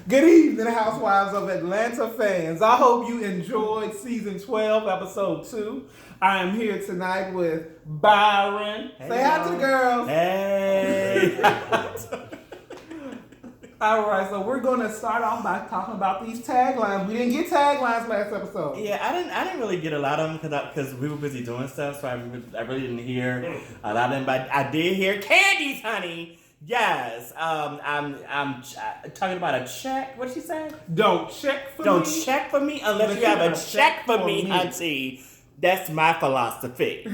Good evening, Housewives of Atlanta fans. I hope you enjoyed season 12, episode 2. I am here tonight with Byron. Hey, Say hi to the girls. Hey. All right, so we're going to start off by talking about these taglines. We didn't get taglines last episode. Yeah, I didn't really get a lot of them because we were busy doing stuff, so I really didn't hear a lot of them. But I did hear candies, honey. Yes. I'm talking about a check. What did she say? Don't check for me. Don't check for me unless you have a check for me, auntie. That's my philosophy.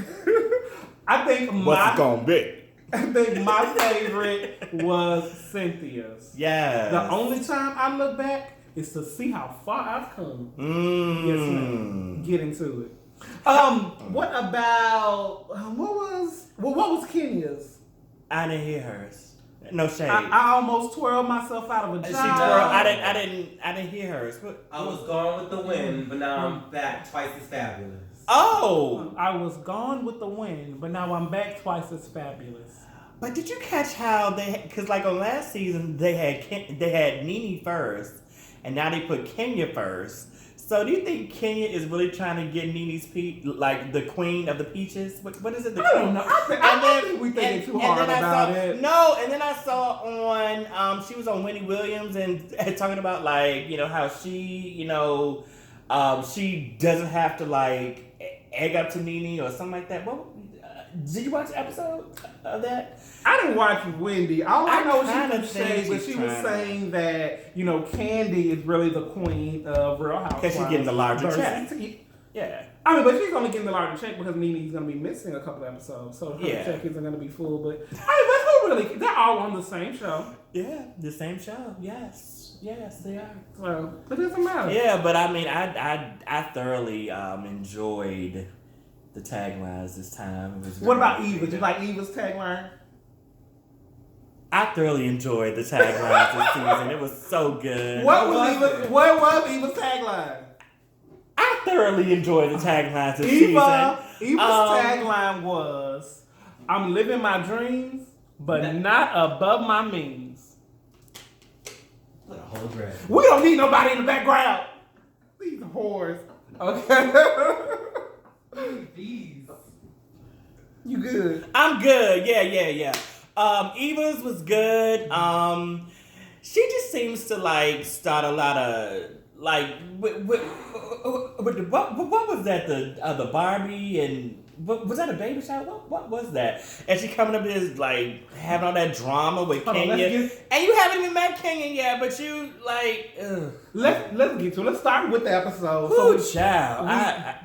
I think What's it gonna be? I think my favorite was Cynthia's. Yeah. The only time I look back is to see how far I've come. Yes, ma'am. Get into it. What about what was Kenya's? I didn't hear hers. No shade. I almost twirled myself out of a job. She twirled. I didn't hear hers. I was gone with the wind, but now I'm back twice as fabulous. Oh! I was gone with the wind, but now I'm back twice as fabulous. But did you catch how because like on last season they had Nene first, and now they put Kenya first. So do you think Kenya is really trying to get Nene's like the queen of the peaches? What is it? I don't know. I think we thinking too hard about it. No, and then I saw on she was on Wendy Williams and talking about like how she she doesn't have to like egg up to Nene or something like that. Did you watch the episode of that? I didn't watch Wendy. All I know she was saying, but she was to. saying that Candy is really the queen of Real Housewives because she's getting the larger check. Yeah. I mean, but she's only getting the larger check because Nene's going to be missing a couple episodes, so her check isn't going to be full. But they're all on the same show. Yeah, the same show. Yes, they are. So it doesn't matter. Yeah, but I mean, I thoroughly enjoyed the taglines this time. What about Eva? Did you like Eva's tagline? I thoroughly enjoyed the taglines this season. It was so good. What was Eva's tagline? I thoroughly enjoyed the taglines this season. Eva's tagline was, "I'm living my dreams, but not above my means." What a whole drag. We don't need nobody in the background. These whores. Okay. These. You good? I'm good. Yeah. Eva's was good. She just seems to like start a lot of like what was that the Barbie and was that a baby shower? What was that? And she coming up with like having all that drama with Kenya, and you haven't even met Kenya yet, but you like. Let's get to it. Let's start with the episode.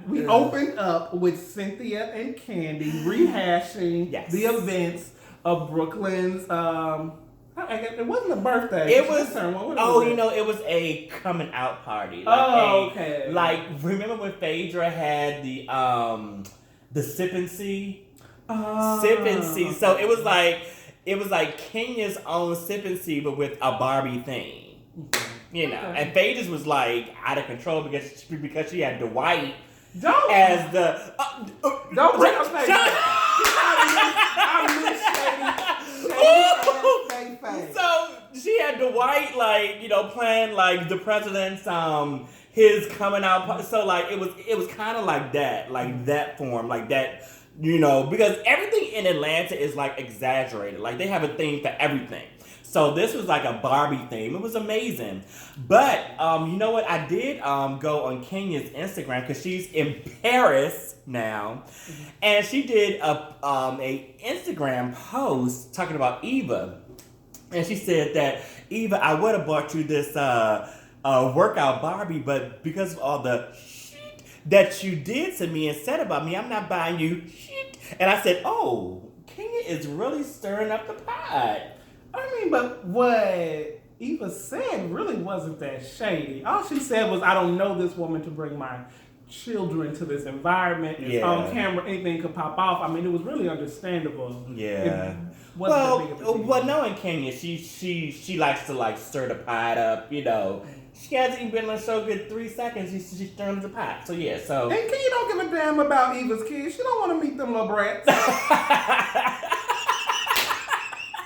We opened up with Cynthia and Candy rehashing the events of Brooklyn's. It wasn't a birthday. It was. It was a coming out party. Okay. Like remember when Phaedra had the sip and see? Sip and see. So it was like Kenya's own sip and see, but with a Barbie theme. And Phaedra's was like out of control because she had Dwight as the don't bring up Phaedra. So she had Dwight playing like the president's his coming out. So like it was kind of like that form, like that, because everything in Atlanta is like exaggerated. Like they have a theme for everything. So this was like a Barbie theme. It was amazing. But you know what? I did go on Kenya's Instagram because she's in Paris now, and she did a Instagram post talking about Eva, and she said that Eva, I would have bought you this workout Barbie, but because of all the shit that you did to me and said about me, I'm not buying you shit. And I said, oh, Kenya is really stirring up the pot. I mean, but what Eva said really wasn't that shady. All she said was, I don't know this woman to bring my children to this environment. If on camera anything could pop off. I mean, it was really understandable. Yeah. Well, knowing Kenya, she likes to like stir the pot up, She hasn't even been on the show good 3 seconds. She's stirring the pot. So yeah, so. And Kenya don't give a damn about Eva's kids. She don't want to meet them little brats.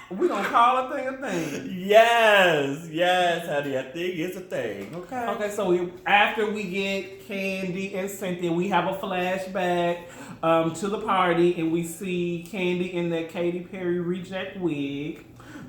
We gonna call a thing a thing. Yes, honey, a thing is a thing. Okay. So after we get Candy and Cynthia, we have a flashback to the party, and we see Candy in that Katy Perry reject wig.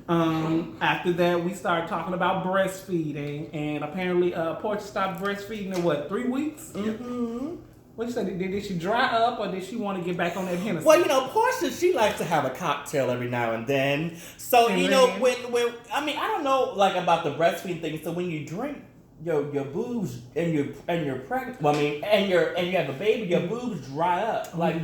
After that, we start talking about breastfeeding, and apparently, Portia stopped breastfeeding in what, 3 weeks? Mm-hmm. What you say? Did she dry up, or did she want to get back on that Hennessy? Well, Portia, she likes to have a cocktail every now and then. So when I don't know like about the breastfeeding thing. So when you drink your boobs and you're pregnant, and you have a baby, your boobs dry up. Like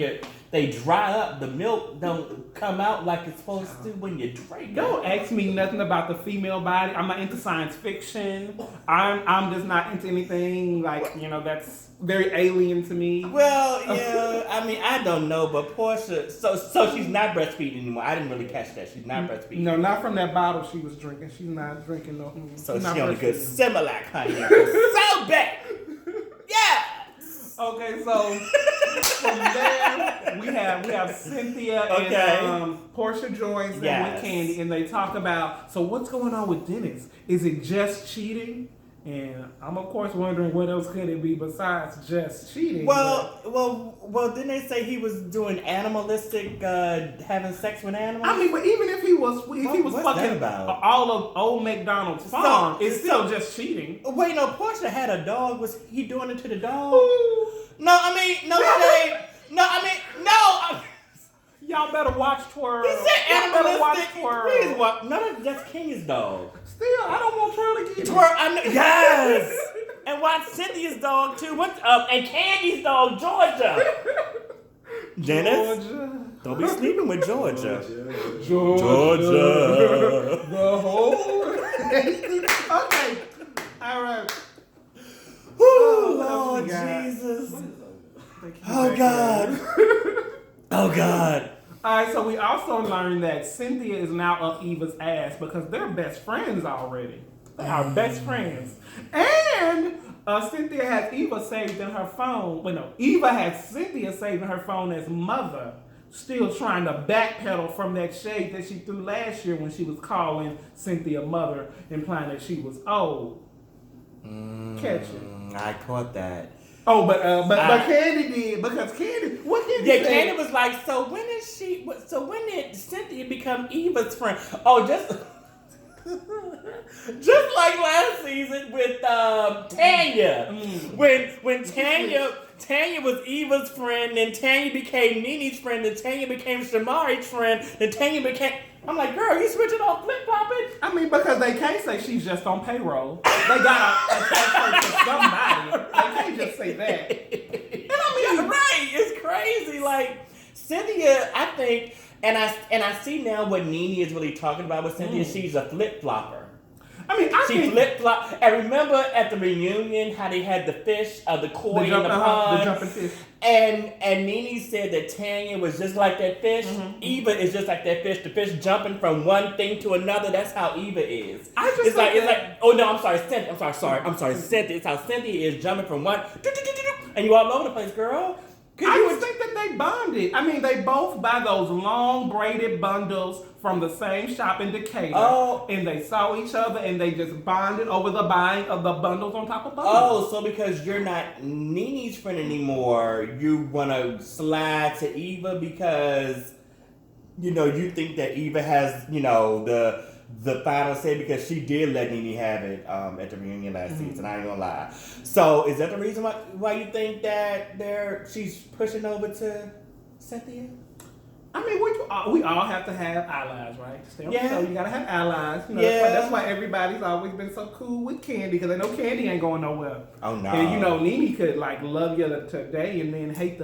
they dry up. The milk don't come out like it's supposed to when you drink. Don't ask me nothing about the female body. I'm not into science fiction. I'm just not into anything like that's very alien to me. Well, yeah, I don't know, but Portia, so she's not breastfeeding anymore. I didn't really catch that. She's not breastfeeding. No, not from that bottle she was drinking. She's not drinking no. So she on a good Similac, honey. So bad. Yeah. Okay, so from there we have Cynthia and Portia joins them with Candy, and they talk about, so what's going on with Dennis? Is it just cheating? And I'm of course wondering what else could it be besides just cheating. Well, didn't they say he was doing animalistic, having sex with animals? I mean, but even if he was fucking all of old McDonald's farm, it's still just cheating. Wait, no, Portia had a dog. Was he doing it to the dog? Ooh. No shade. No. Y'all better watch Twirl. He said animalistic. Please watch. No, that's Kenya's dog. Still, I don't want Twirl to get Twirl. I know. Yes. And watch Cynthia's dog too. And Candy's dog, Georgia. Dennis, don't be sleeping with Georgia. Georgia. The whole. Okay. All right. Oh, Lord Jesus. Oh, God. Oh, God. All right, so we also learned that Cynthia is now up Eva's ass because they're best friends already. They are best friends. And Cynthia has Eva saved in her phone. Well, no, Eva has Cynthia saved in her phone as mother, still trying to backpedal from that shade that she threw last year when she was calling Cynthia mother, implying that she was old. Catch it. I caught that. Oh, but Candy did, because Candy, what Candy said? Candy was like, so when did Cynthia become Eva's friend? Oh, just like last season with Tanya. When Tanya was Eva's friend, then Tanya became Nene's friend, then Tanya became Shamari's friend, then Tanya became... I'm like, girl, you switching off flip-flopping? I mean, because they can't say she's just on payroll. They gotta attach her to somebody. They can't just say that. And I mean, right, it's crazy. Like, Cynthia, I think, and I see now what Nene is really talking about with Cynthia. She's a flip-flopper. I mean, she flip-flop. And remember at the reunion how they had the fish, the koi in the pond? The jumping fish. And Nene said that Tanya was just like that fish. Mm-hmm. Eva is just like that fish. The fish jumping from one thing to another. That's how Eva is. It's like. Oh no, I'm sorry, Cynthia. I'm sorry, Cynthia. It's how Cynthia is jumping from one, and you all over the place, girl. I just think that they bonded. I mean, they both buy those long braided bundles from the same shop in Decatur. Oh. And they saw each other and they just bonded over the buying of the bundles on top of bundles. Oh, so because you're not Nene's friend anymore, you want to slide to Eva because, you think that Eva has, the final say because she did let Nene have it at the reunion last season. I ain't gonna lie. So is that the reason why you think that she's pushing over to Cynthia? I mean, we all have to have allies, right? So you gotta have allies. That's why everybody's always been so cool with Candy, because they know Candy ain't going nowhere. Oh no. And Nene could love you today and then hate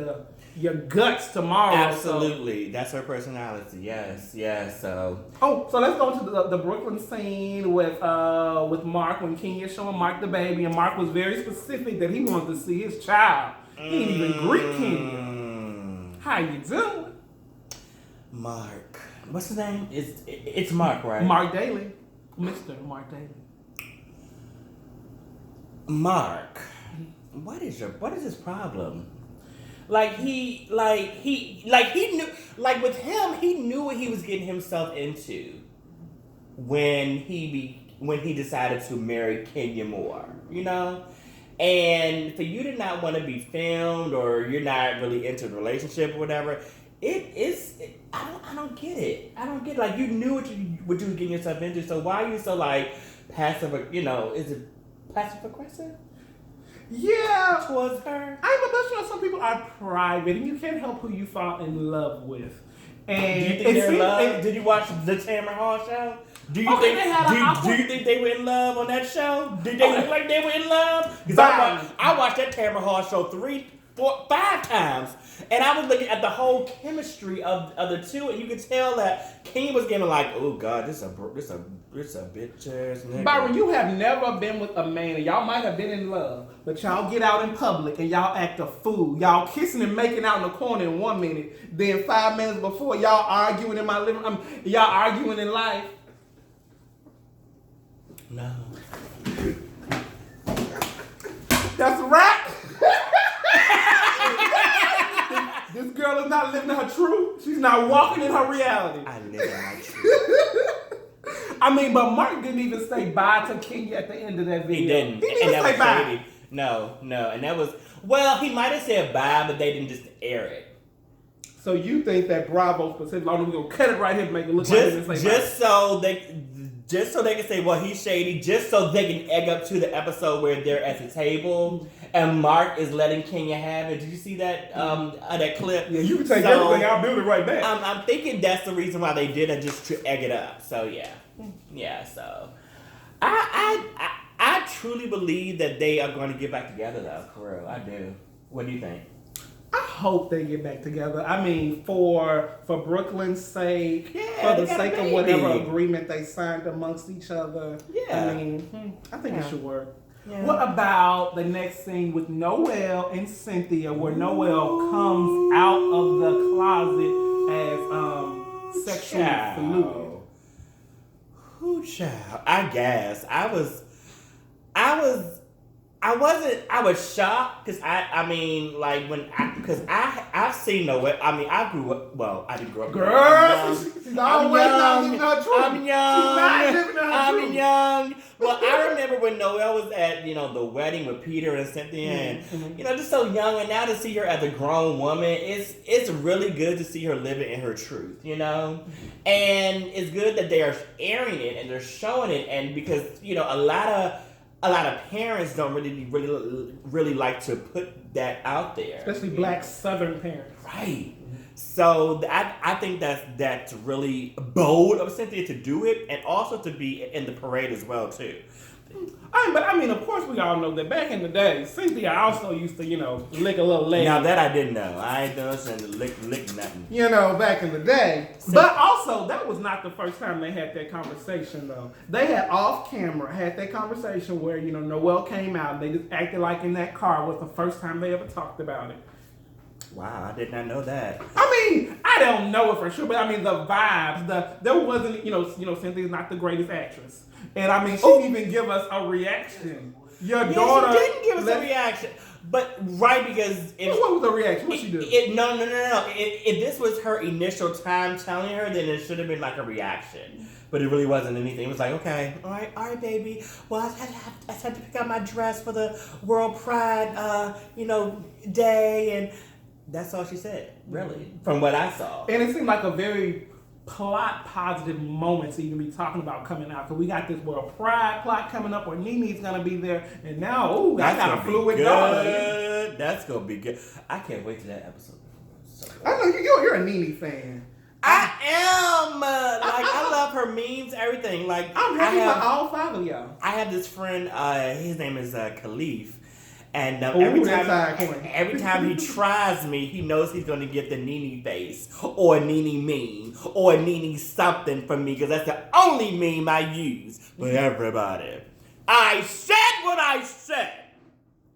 your guts tomorrow. Absolutely. So. That's her personality. Yes. So let's go to the Brooklyn scene with Mark, when Kenya's showing Mark the baby, and Mark was very specific that he wanted to see his child. He didn't even greet Kenya. How you doing? Mark. What's his name? It's Mark, right? Mark Daly. Mr. Mark Daly. Mark. What is his problem? He knew, with him, he knew what he was getting himself into. when he decided to marry Kenya Moore, you know? And for you to not want to be filmed or you're not really into the relationship or whatever, I don't get it. I don't get it. Like, you knew what you were getting yourself into, so why are you so, like, passive, you know, is it passive aggressive? Yeah. Towards her? Some people are private and you can't help who you fall in love with. And do you think they're in love? Did you watch the Tamara Hall show? Do you think they were in love on that show? Did they look like they were in love? Because I watched that Tamara Hall show 3, 4, 5 times, and I was looking at the whole chemistry of the two, and you could tell that King was getting like, oh God, this a bitch ass nigga. Byron, you have never been with a man, and y'all might have been in love, but y'all get out in public and y'all act a fool. Y'all kissing and making out in the corner in 1 minute, then 5 minutes before y'all arguing in my living room, y'all arguing in life. No. That's a wrap. This girl is not living her truth. She's not walking in her reality. I live in my truth. I mean, but Mark didn't even say bye to Kenya at the end of that video. He didn't. He didn't even say bye. Shady. No. And that was, well, he might have said bye, but they didn't just air it. So you think that Bravo specifically, we're going to cut it right here and make it look like they didn't say bye. Just so they can say, well, he's shady, just so they can egg up to the episode where they're at the table and Mark is letting Kenya have it. Did you see that that clip? Yeah, you can take everything, I'll build it right back. I'm thinking that's the reason why they did it, just to egg it up. So, yeah. Yeah, so. I truly believe that they are going to get back together, though, for real. I do. What do you think? I hope they get back together. I mean, for Brooklyn's sake, for the sake of whatever agreement they signed amongst each other. Yeah. I mean, I think it should work. Yeah. What about the next scene with Noelle and Cynthia, where Noelle comes out of the closet as sexually fluid? Who child? I guess I was shocked because I've seen Noelle. I mean, I grew up. Well, I didn't grow up. Girl, she's always not living her truth. I'm young. Well, I remember when Noelle was at the wedding with Peter and Cynthia, and just so young, and now to see her as a grown woman, it's really good to see her living in her truth, and it's good that they are airing it and they're showing it, and because a lot of parents don't really like to put that out there, especially Black Southern parents. Right. So I think that's really bold of Cynthia to do it, and also to be in the parade as well too. But I mean, of course, we all know that back in the day, Cynthia also used to, lick a little leg. Now that I didn't know. I ain't done to lick nothing. Back in the day. But also, that was not the first time they had that conversation, though. They had off camera, had that conversation where, Noelle came out. They just acted like in that car was the first time they ever talked about it. Wow, I did not know that. I mean, I don't know it for sure, but I mean, the vibes, there wasn't, Cynthia's not the greatest actress. And I mean, she didn't even give us a reaction. Your daughter she didn't give us a reaction. But because what was the reaction? What she do? No. If this was her initial time telling her, then it should have been like a reaction. But it really wasn't anything. It was like, okay, all right, baby. Well, I had to pick out my dress for the World Pride, day, and that's all she said, really, from what I saw. And it seemed like a very plot positive moment to even be talking about coming out, because we got this World Pride plot coming up where Nene's gonna be there, and now I got a fluid daughter. That's gonna be good. I can't wait to that episode. I know you're a Nene fan. I am. I love her memes, everything. Like I'm happy for all 5 of y'all. I have this friend. His name is Khalif. And every time he tries me, he knows he's going to get the Nene face or a Nene meme or a Nene something from me, because that's the only meme I use for everybody. I said what I said,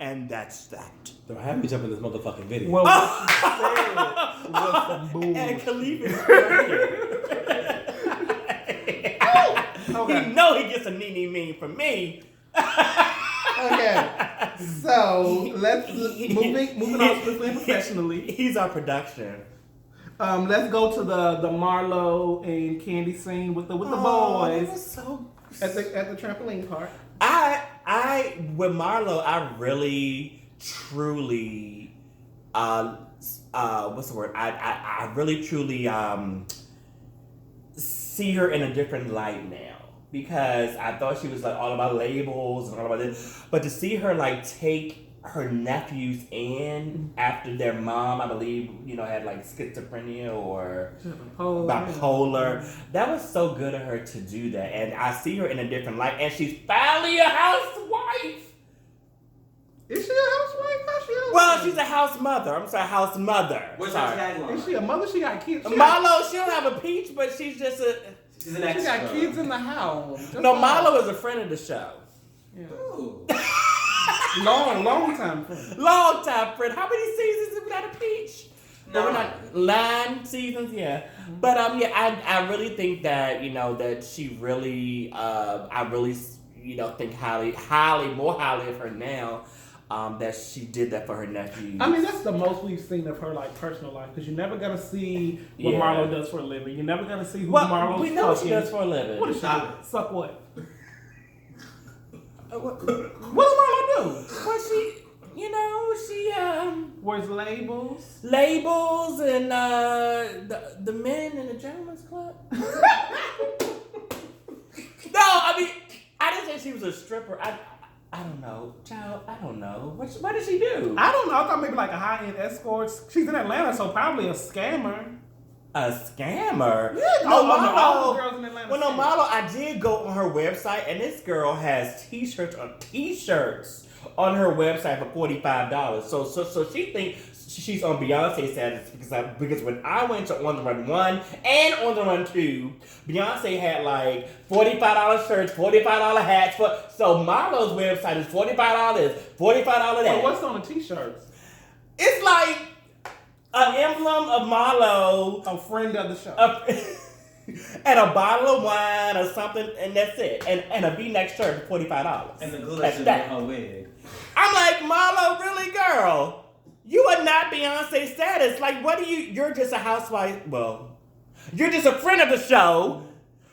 and that's that. So have me jump in this motherfucking video. Well, what you said was some bullshit. And Khalif is okay. He know he gets a Nene meme from me. Okay, so let's moving on swiftly and professionally. He's our production. Let's go to the Marlo and Candy scene with the boys. That was so at the trampoline park. With Marlo, I really truly what's the word? I really truly see her in a different light now, because I thought she was like all about labels and all about this, but to see her like take her nephews in after their mom, I believe, had like schizophrenia or bipolar. That was so good of her to do that, and I see her in a different light, and she's finally a housewife. Is she a housewife? Well, she's a house mother. I'm sorry, house mother. What's her tagline? Is she a mother? She got kids. Marlo, she don't have a peach, but she's just a. She's an extra. She got kids in the house. No, Marlo is a friend of the show. Yeah. long time friend. Long time friend. How many seasons have we got a peach? No, 9 seasons. Yeah, but I really think that that she really I really think more highly of her now. That she did that for her nephew. I mean, that's the most we've seen of her like personal life, because you're never gonna see what Marlo does for a living. You're never gonna see who Marlo's we know what she does for a living. What does she do? Suck what? What does Marlo do? Well, she wears labels and the men in the gentleman's club. No, I mean, I didn't say she was a stripper. I don't know, child. I don't know. What does she do? I don't know. I thought maybe like a high-end escort. She's in Atlanta, so probably a scammer. A scammer? Yeah. All the girls in Atlanta. Well, no, Marlo, I did go on her website, and this girl has t-shirts on her website for $45. So she thinks she's on Beyonce status because when I went to On the Run 1 and On the Run 2, Beyonce had like $45 shirts, $45 hats. So Marlo's website is $45, $45 that. So what's on the t-shirts? It's like an emblem of Marlo, a friend of the show, and a bottle of wine or something, and that's it. And a V-neck shirt for $45. And the glitter in her wig. I'm like, Marlo, really, girl? You are not Beyonce status. Like, what do you're just a housewife. Well, you're just a friend of the show,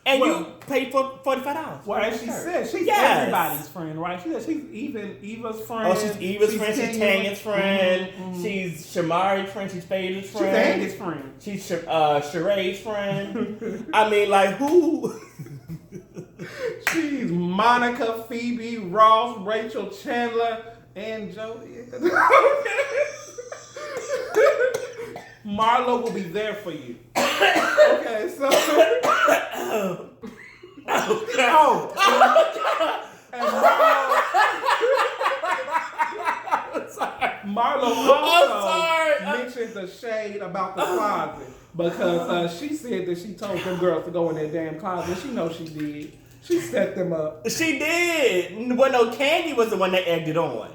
and you pay for $45. Well, as she said, she's everybody's friend, right? She said she's Eva's friend. Oh, she's Eva's friend. She's Tanya's friend. Mm-hmm. She's Shamari's friend. She's Paige's friend. She's Andy's friend. She's Sheree's friend. I mean, like, who? She's Monica, Phoebe, Ross, Rachel, Chandler, and Jodie. Marlo will be there for you. Okay, so. And Marlo also mentioned the shade about the closet, because she said that she told them girls to go in their damn closet. She knows she did. She set them up. She did. Well, no, Candy was the one that egged it on.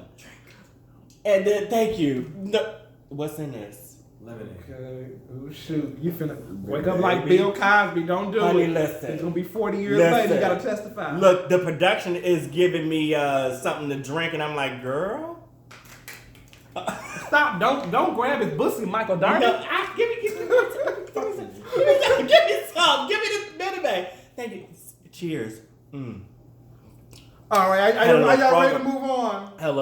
And then, thank you. No, what's in this? Lemonade. Okay. Oh, shoot. You finna wake up like Bill Cosby. Don't do it. Listen. It's going to be 40 years later. You got to testify. Look, the production is giving me something to drink, and I'm like, girl. Stop. Don't grab his pussy, Michael Darby. No, give me some. Give me this minute back. Thank you. Cheers. All right, are y'all ready to move on? That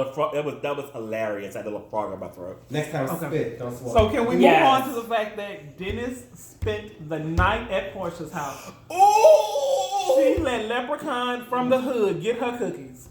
was hilarious. I had a little frog in my throat. Next time, spit, don't swallow. So can we move on to the fact that Dennis spent the night at Portia's house? Ooh! She let Leprechaun from the hood get her cookies.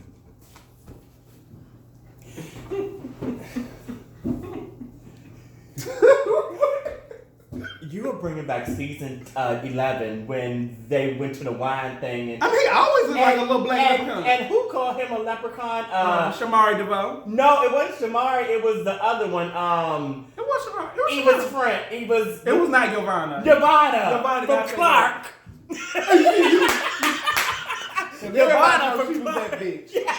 You were bringing back season 11 when they went to the wine thing. And, I mean, he always looks like a little black leprechaun. And who called him a leprechaun? Shamari DeVoe. No, it wasn't Shamari. It was the other one. It was Shamari. Eva's friend. It was not Giovanna. Giovanna from Clark. Giovanna from she was that bitch. Yeah.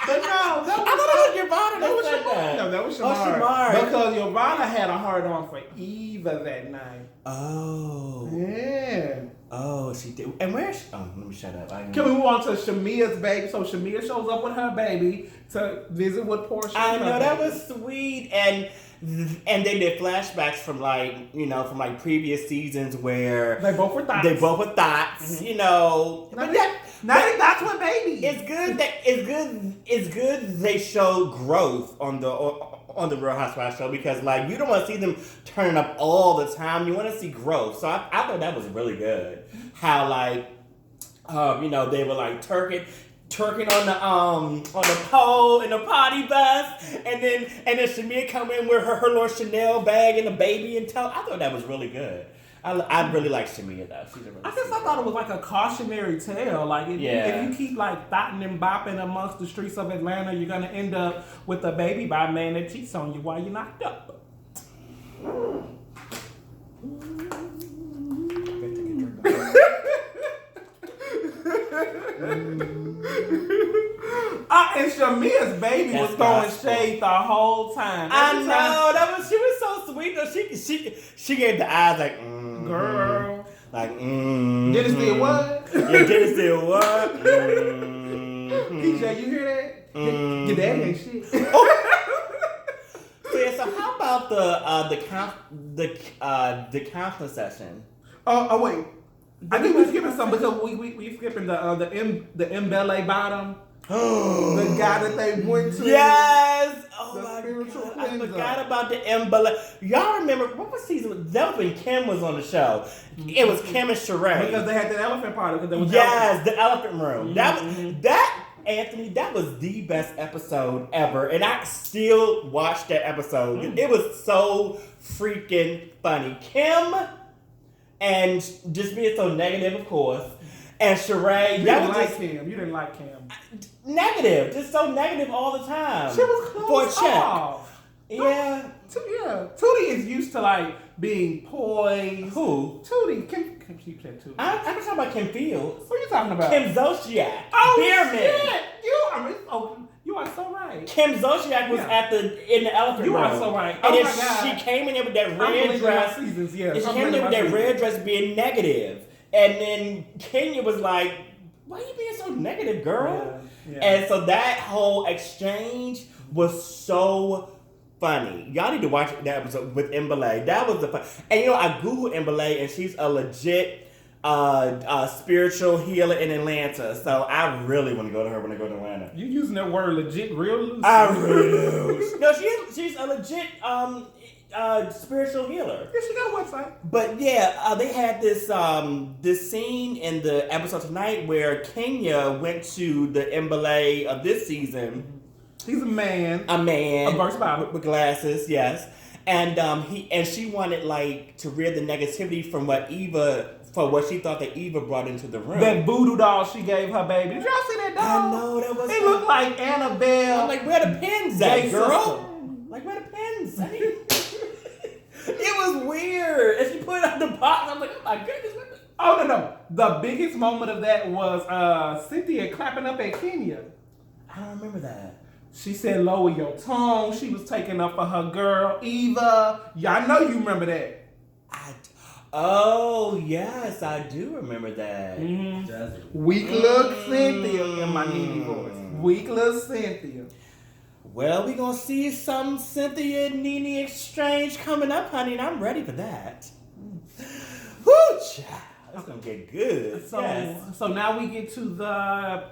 But no, I thought it was Giovanna. That was Shamari. No, that was Shamari. Oh, Shamari. Because Giovanna had a hard on for Eva that night. Oh. Yeah. Oh, she did. And where is she? Oh, let me shut up. Can we move on to Shamia's baby? So Shamia shows up with her baby to visit with Portia. I know, that was sweet. And they did flashbacks from from previous seasons where they both were thoughts. Mm-hmm. But that's what baby. It's good they show growth on the Real Housewives show, because you don't want to see them turning up all the time. You want to see growth. So I thought that was really good. How they were twerking on the pole in the party bus, and then Shamia come in with her little Chanel bag and the baby and toe. I thought that was really good. I really like Shamia though. She's a really I thought it was like a cautionary tale. If you keep thotting and bopping amongst the streets of Atlanta, you're gonna end up with a baby by a man that cheats on you while you're knocked up. And Shamia's baby was throwing shade the whole time. She was so sweet though. She gave the eyes girl. Dennis did what? Yeah, Dennis did what? PJ, you hear that? Your daddy ain't shit. So how about the counseling session? Oh wait. I think we're skipping some because we skipping the Mbele bottom. The guy that they went to. Yes! Oh my God. I forgot about the Mbele. Y'all remember, what was season? That was when Kim was on the show. It was Kim and Sheree. Because they had that elephant party. The elephant room. Mm-hmm. Anthony, that was the best episode ever. And I still watch that episode. Mm. It was so freaking funny. Kim, and just being so negative, of course. And Sheree, you didn't like Kim. Negative, just so negative all the time. She was close for a check. Off. Yeah. Tootie is used to being poised. Who? Tootie. Kim she said Tootie. I'm talking about Kim Fields. What are you talking about? Kim Zolciak. Oh shit! You are so right. Kim Zolciak was in the elephant room. You are so right. And then she came in there with that red dress. And she came in there with that red dress being negative. And then Kenya was like, why are you being so negative, girl? Yeah. And so that whole exchange was so funny. Y'all need to watch that episode with Mbele. That was the fun. And I Googled Mbele, and she's a legit spiritual healer in Atlanta. So I really want to go to her when I go to Atlanta. You using that word legit real loose? I really do. No, she's a legit spiritual healer. Yeah, she got a website. But they had this scene in the episode tonight where Kenya went to the Mbele of this season. He's a man. A verse Bible with glasses, yes. And she wanted to rid the negativity from what she thought that Eva brought into the room. That voodoo doll she gave her baby. Did y'all see that doll? I know, that was. It looked like Annabelle. I'm like, where the pins at, girl? Like, where the pins? It was weird. And she put it on the box. I'm like, oh my goodness. Oh, no. The biggest moment of that was Cynthia clapping up at Kenya. I don't remember that. She said, lower your tone. She was taking up for her girl, Eva. Y'all know you remember that. Oh, yes, I do remember that. Mm-hmm. Weak look Cynthia in my Nene voice. Weak little Cynthia. Well, we're going to see some Cynthia and Nene exchange coming up, honey, and I'm ready for that. Woo, child. It's going to get good. So now we get to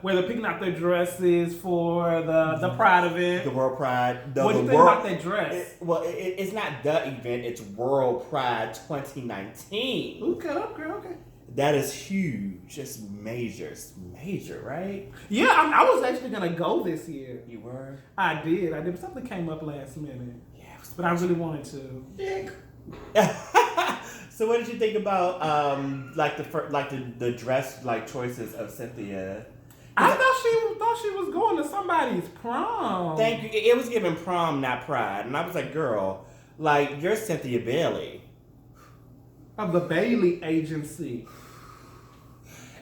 where they're picking out their dresses for the Pride event. The World Pride. What do you think about that dress? It's not the event. It's World Pride 2019. Okay. That is huge. It's major. It's major, right? Yeah, I was actually going to go this year. You were? I did. Something came up last minute. Yeah. But I really wanted to. Yeah. So what did you think about the dress choices of Cynthia? I thought she was going to somebody's prom. Thank you. It was giving prom, not pride, and I was like, girl, you're Cynthia Bailey of the Bailey Agency,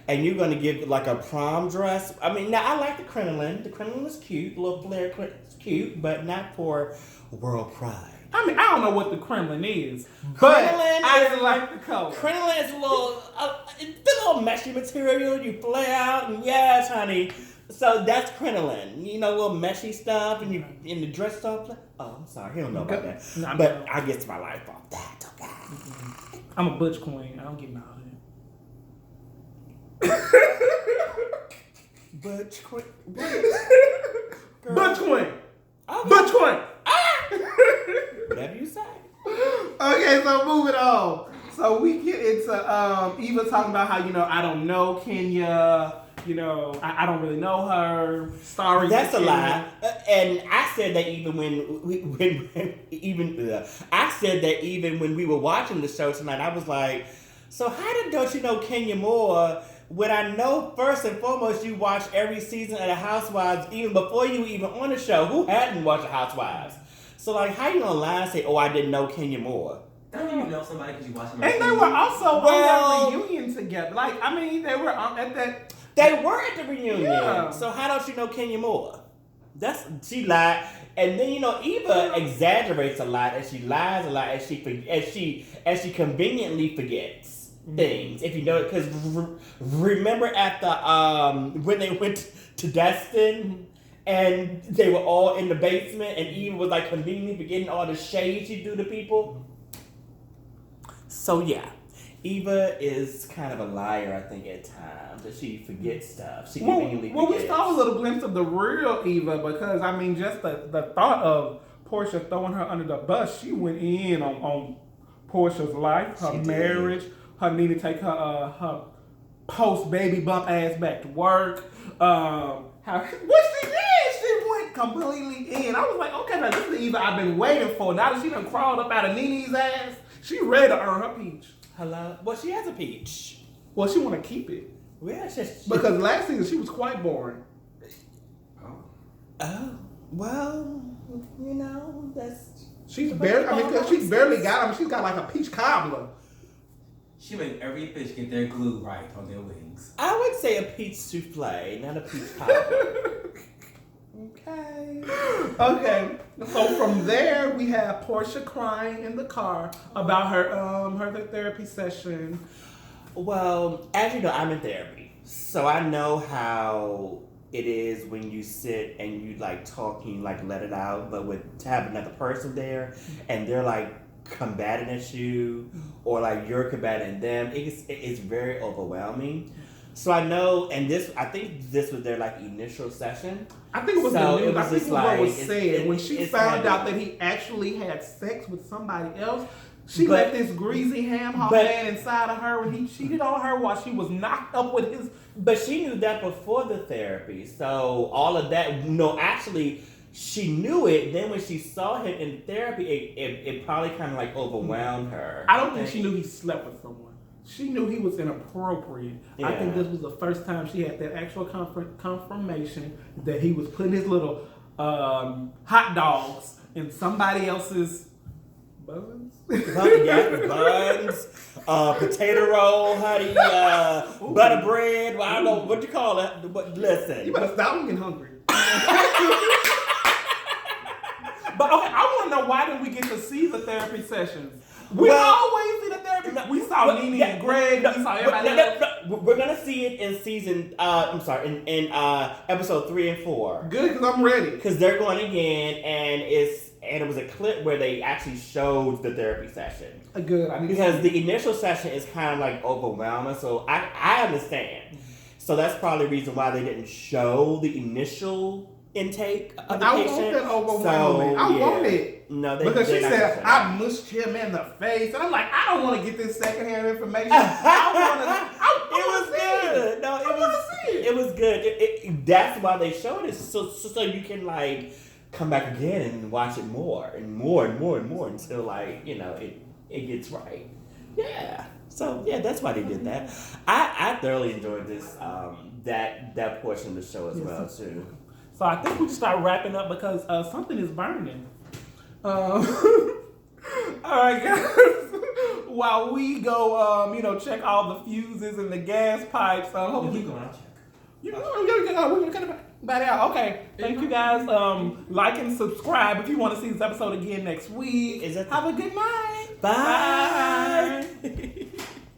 and you're gonna give a prom dress. I mean, now I like the crinoline. The crinoline is cute, the little flare is cute, but not for World Pride. I mean, I don't know what the Kremlin is, but I like the color. Crinoline is a little meshy material you play out, and yes, honey. So that's crinoline. You know, little meshy stuff, and you in the dress stuff. Oh, I'm sorry, he don't know about that. No, but I get my life off that. Okay. I'm a butch queen. I don't get my Butch queen. Butch queen. Okay. Butch queen. Whatever you say. Okay, so moving on. So we get into Eva talking about how, I don't know Kenya. I don't really know her. Sorry. That's a lie. And I said that even when we were watching the show tonight, I was like, so don't you know Kenya Moore? When I know first and foremost you watch every season of the Housewives even before you were even on the show. Who hadn't watched the Housewives? So how you gonna lie and say, oh, I didn't know Kenya Moore? Don't you know somebody because you watch them? And they were also on that reunion together. They were at that. They were at the reunion. Yeah. So how don't you know Kenya Moore? She lied, and then Eva exaggerates a lot, and she lies a lot, and she conveniently forgets things. If you know it, because remember at the when they went to Destin. And they were all in the basement, and Eva was conveniently forgetting all the shade she do to people. So yeah, Eva is kind of a liar, I think, at times. That she forgets stuff. She conveniently forgets. We saw a little glimpse of the real Eva because just the thought of Portia throwing her under the bus, she went in on Portia's life, her marriage, her need to take her post baby bump ass back to work. What she did, she went completely in. I was like, okay, now this is the Eva I've been waiting for. Now that she done crawled up out of Nene's ass, she ready to earn her peach. Hello? Well, she has a peach. Well, she want to keep it. Yeah, because last season she was quite boring. Oh, well, that's... She's barely got them. She's got like a peach cobbler. She made every fish get their glue right on their wings. I would say a peach souffle, not a peach cobbler. Okay. So from there we have Portia crying in the car about her therapy session. Well, as you know, I'm in therapy, so I know how it is when you sit and you talk and you let it out, but to have another person there and they're combating at you or you're combating them, it's very overwhelming. So I know, and I think this was their initial session. I think it was the news. I think it was what was said when she found out that he actually had sex with somebody else. She let this greasy ham-hock man inside of her and he cheated on her while she was knocked up with his... But she knew that before the therapy. So all of that... No, actually, she knew it. Then when she saw him in therapy, it probably kind of overwhelmed her. I don't think she knew he slept with someone. She knew he was inappropriate. Yeah. I think this was the first time she had that actual confirmation that he was putting his little hot dogs in somebody else's... buns? Buns, potato roll, honey, butter bread. Well, I don't know what you call it, but listen. You better stop getting hungry. But okay, I want to know, why did we get to see the therapy sessions? We always see the therapy. We saw Nene and Greg. We saw everybody else. We're gonna see it in season. In episode 3 and 4. Good, because I'm ready. Because they're going again, and it was a clip where they actually showed the therapy session. Good. Because the initial session is kind of overwhelming, so I understand. So that's probably the reason why they didn't show the initial intake of the patient. I want that overwhelming. I want it. No, because she said I mushed him in the face, and I'm like, I don't want to get this secondhand information. It was good. No, it was good. That's why they showed it, so you can come back again and watch it more and more and more and more until it gets right. Yeah. So yeah, that's why they did that. I thoroughly enjoyed this that portion of the show as well too. So I think we should start wrapping up because something is burning. All right, guys. While we go, check all the fuses and the gas pipes. Hopefully, going to check. We're gonna About out. Okay. Thank you guys. Like and subscribe if you want to see this episode again next week. Have a good night. Bye.